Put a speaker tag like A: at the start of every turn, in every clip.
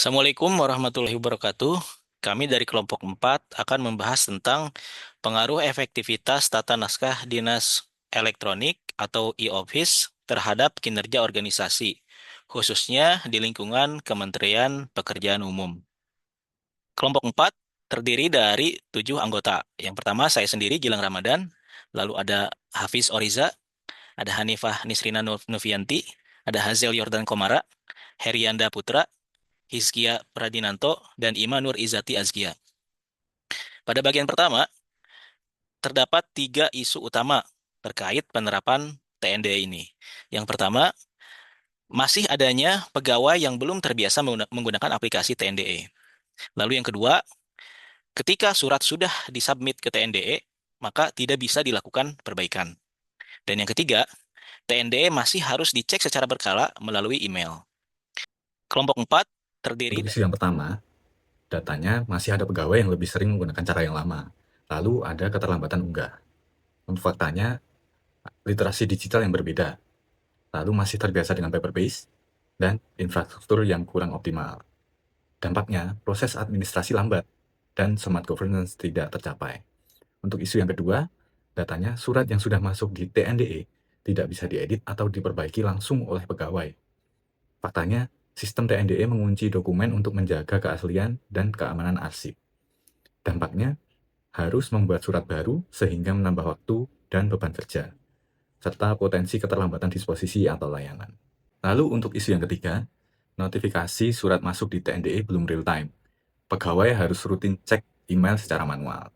A: Assalamualaikum warahmatullahi wabarakatuh. Kami dari kelompok 4 akan membahas tentang pengaruh efektivitas tata naskah dinas elektronik atau e-office terhadap kinerja organisasi, khususnya di lingkungan Kementerian Pekerjaan Umum. Kelompok 4 terdiri dari 7 anggota. Yang pertama saya sendiri, Gilang Ramadan, lalu ada Hafiz Oriza, ada Hanifah Nisrina Novianti, ada Hazel Yordan Komara, Herianda Putra, Hizkia Pradinanto, dan Ima Nur Izati Azkia. Pada bagian pertama, terdapat 3 isu utama terkait penerapan TND ini. Yang pertama, masih adanya pegawai yang belum terbiasa menggunakan aplikasi TNDE. Lalu yang kedua, ketika surat sudah disubmit ke TNDE, maka tidak bisa dilakukan perbaikan. Dan yang ketiga, TNDE masih harus dicek secara berkala melalui email. Kelompok 4 terdiri
B: Untuk isu yang pertama, datanya masih ada pegawai yang lebih sering menggunakan cara yang lama. Lalu ada keterlambatan unggah. Untuk faktanya, literasi digital yang berbeda. Lalu masih terbiasa dengan paper-based dan infrastruktur yang kurang optimal. Dampaknya, proses administrasi lambat dan smart governance tidak tercapai. Untuk isu yang kedua, datanya surat yang sudah masuk di TNDE tidak bisa diedit atau diperbaiki langsung oleh pegawai. Faktanya, sistem TNDE mengunci dokumen untuk menjaga keaslian dan keamanan arsip. Dampaknya, harus membuat surat baru sehingga menambah waktu dan beban kerja, serta potensi keterlambatan disposisi atau layanan. Lalu untuk isu yang ketiga, notifikasi surat masuk di TNDE belum real time. Pegawai harus rutin cek email secara manual.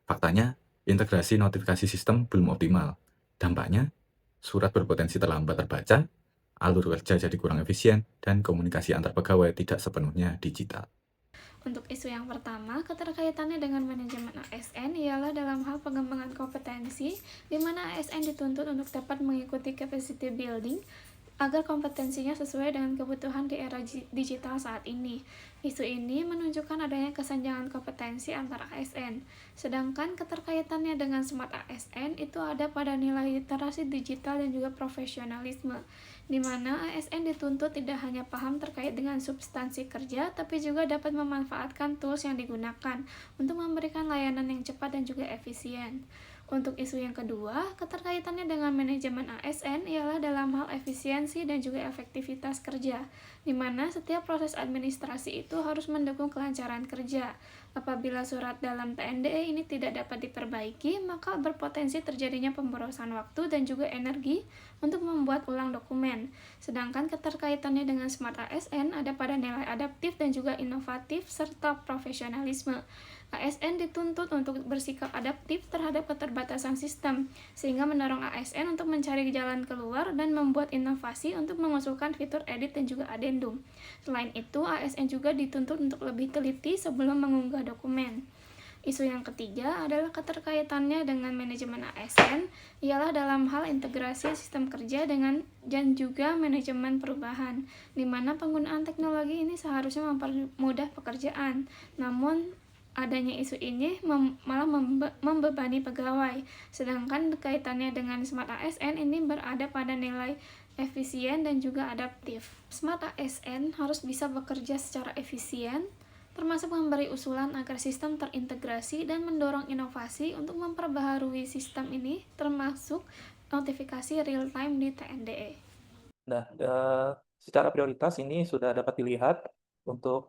B: Faktanya, integrasi notifikasi sistem belum optimal. Dampaknya, surat berpotensi terlambat terbaca, alur kerja jadi kurang efisien, dan komunikasi antar pegawai tidak sepenuhnya digital.
C: Untuk isu yang pertama, keterkaitannya dengan manajemen ASN ialah dalam hal pengembangan kompetensi, di mana ASN dituntut untuk dapat mengikuti capacity building agar kompetensinya sesuai dengan kebutuhan di era digital saat ini. Isu ini menunjukkan adanya kesenjangan kompetensi antara ASN, sedangkan keterkaitannya dengan smart ASN itu ada pada nilai literasi digital dan juga profesionalisme, di mana ASN dituntut tidak hanya paham terkait dengan substansi kerja, tapi juga dapat memanfaatkan tools yang digunakan untuk memberikan layanan yang cepat dan juga efisien. Untuk isu yang kedua, keterkaitannya dengan manajemen ASN ialah dalam hal efisiensi dan juga efektivitas kerja, di mana setiap proses administrasi itu harus mendukung kelancaran kerja. Apabila surat dalam TNDE ini tidak dapat diperbaiki, maka berpotensi terjadinya pemborosan waktu dan juga energi untuk membuat ulang dokumen. Sedangkan keterkaitannya dengan Smart ASN ada pada nilai adaptif dan juga inovatif serta profesionalisme. ASN dituntut untuk bersikap adaptif terhadap keterbatasan sistem, sehingga mendorong ASN untuk mencari jalan keluar dan membuat inovasi untuk mengusulkan fitur edit dan juga adendum. Selain itu, ASN juga dituntut untuk lebih teliti sebelum mengunggah dokumen. Isu yang ketiga adalah keterkaitannya dengan manajemen ASN, ialah dalam hal integrasi sistem kerja dengan dan juga manajemen perubahan, di mana penggunaan teknologi ini seharusnya mempermudah pekerjaan. Namun, adanya isu ini malah membebani pegawai, sedangkan kaitannya dengan Smart ASN ini berada pada nilai efisien dan juga adaptif. Smart ASN harus bisa bekerja secara efisien, termasuk memberi usulan agar sistem terintegrasi dan mendorong inovasi untuk memperbaharui sistem ini, termasuk notifikasi real-time di TNDE.
D: Nah, secara prioritas ini sudah dapat dilihat untuk,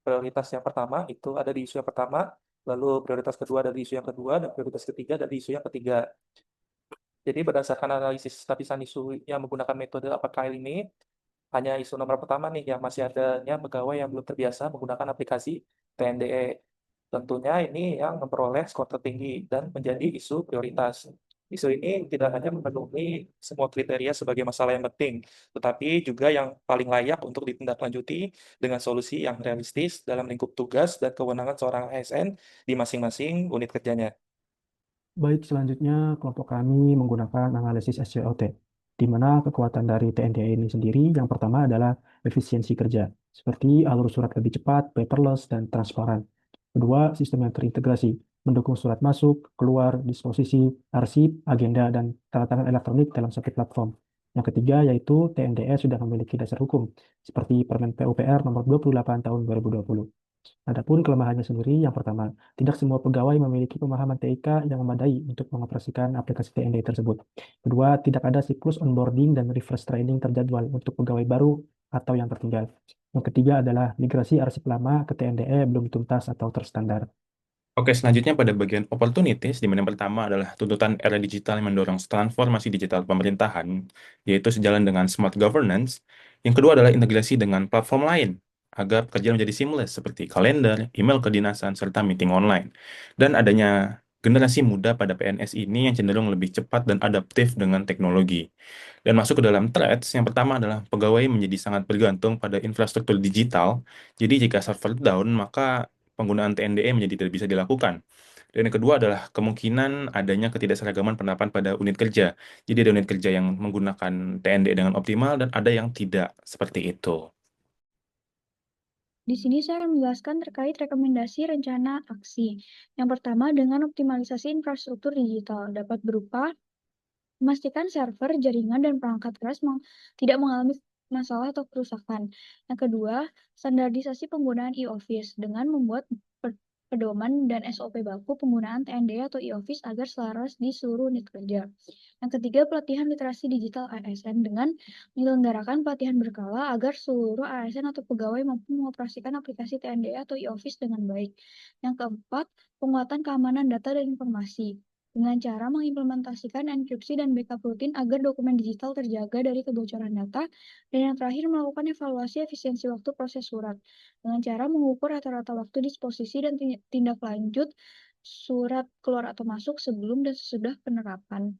D: prioritas yang pertama itu ada di isu yang pertama, lalu prioritas kedua ada di isu yang kedua, dan prioritas ketiga ada di isu yang ketiga. Jadi berdasarkan analisis lapisan isu yang menggunakan metode apakah ini, hanya isu nomor pertama nih yang masih adanya pegawai yang belum terbiasa menggunakan aplikasi TNDE. Tentunya ini yang memperoleh skor tertinggi dan menjadi isu prioritas. Isu ini tidak hanya memenuhi semua kriteria sebagai masalah yang penting, tetapi juga yang paling layak untuk ditindaklanjuti dengan solusi yang realistis dalam lingkup tugas dan kewenangan seorang ASN di masing-masing unit kerjanya.
E: Baik, selanjutnya kelompok kami menggunakan analisis SWOT, di mana kekuatan dari TNDI ini sendiri yang pertama adalah efisiensi kerja, seperti alur surat lebih cepat, paperless, dan transparan. Kedua, sistem yang terintegrasi, mendukung surat masuk, keluar, disposisi, arsip, agenda, dan tanda tangan elektronik dalam satu platform. Yang ketiga yaitu TNDE sudah memiliki dasar hukum, seperti Permen PUPR nomor 28 tahun 2020. Adapun kelemahannya sendiri, yang pertama, tidak semua pegawai memiliki pemahaman TIK yang memadai untuk mengoperasikan aplikasi TNDE tersebut. Kedua, tidak ada siklus onboarding dan refresh training terjadwal untuk pegawai baru atau yang tertinggal. Yang ketiga adalah migrasi arsip lama ke TNDE belum tuntas atau terstandar.
F: Oke, selanjutnya pada bagian opportunities, di mana yang pertama adalah tuntutan era digital yang mendorong transformasi digital pemerintahan, yaitu sejalan dengan smart governance. Yang kedua adalah integrasi dengan platform lain, agar pekerjaan menjadi seamless, seperti kalender, email kedinasan, serta meeting online. Dan adanya generasi muda pada PNS ini yang cenderung lebih cepat dan adaptif dengan teknologi. Dan masuk ke dalam threats, yang pertama adalah pegawai menjadi sangat bergantung pada infrastruktur digital. Jadi jika server down, maka penggunaan TNDE menjadi tidak bisa dilakukan. Dan yang kedua adalah kemungkinan adanya ketidakseragaman penerapan pada unit kerja. Jadi ada unit kerja yang menggunakan TNDE dengan optimal dan ada yang tidak seperti itu.
G: Di sini saya akan menjelaskan terkait rekomendasi rencana aksi. Yang pertama, dengan optimalisasi infrastruktur digital dapat berupa memastikan server, jaringan, dan perangkat keras tidak mengalami masalah atau kerusakan. Yang kedua, standarisasi penggunaan e-office dengan membuat pedoman dan SOP baku penggunaan TNDE atau e-office agar selaras di seluruh unit kerja. Yang ketiga, pelatihan literasi digital ASN dengan menyelenggarakan pelatihan berkala agar seluruh ASN atau pegawai mampu mengoperasikan aplikasi TNDE atau e-office dengan baik. Yang keempat, penguatan keamanan data dan informasi dengan cara mengimplementasikan enkripsi dan backup rutin agar dokumen digital terjaga dari kebocoran data, dan yang terakhir melakukan evaluasi efisiensi waktu proses surat dengan cara mengukur rata-rata waktu disposisi dan tindak lanjut surat keluar atau masuk sebelum dan sesudah penerapan.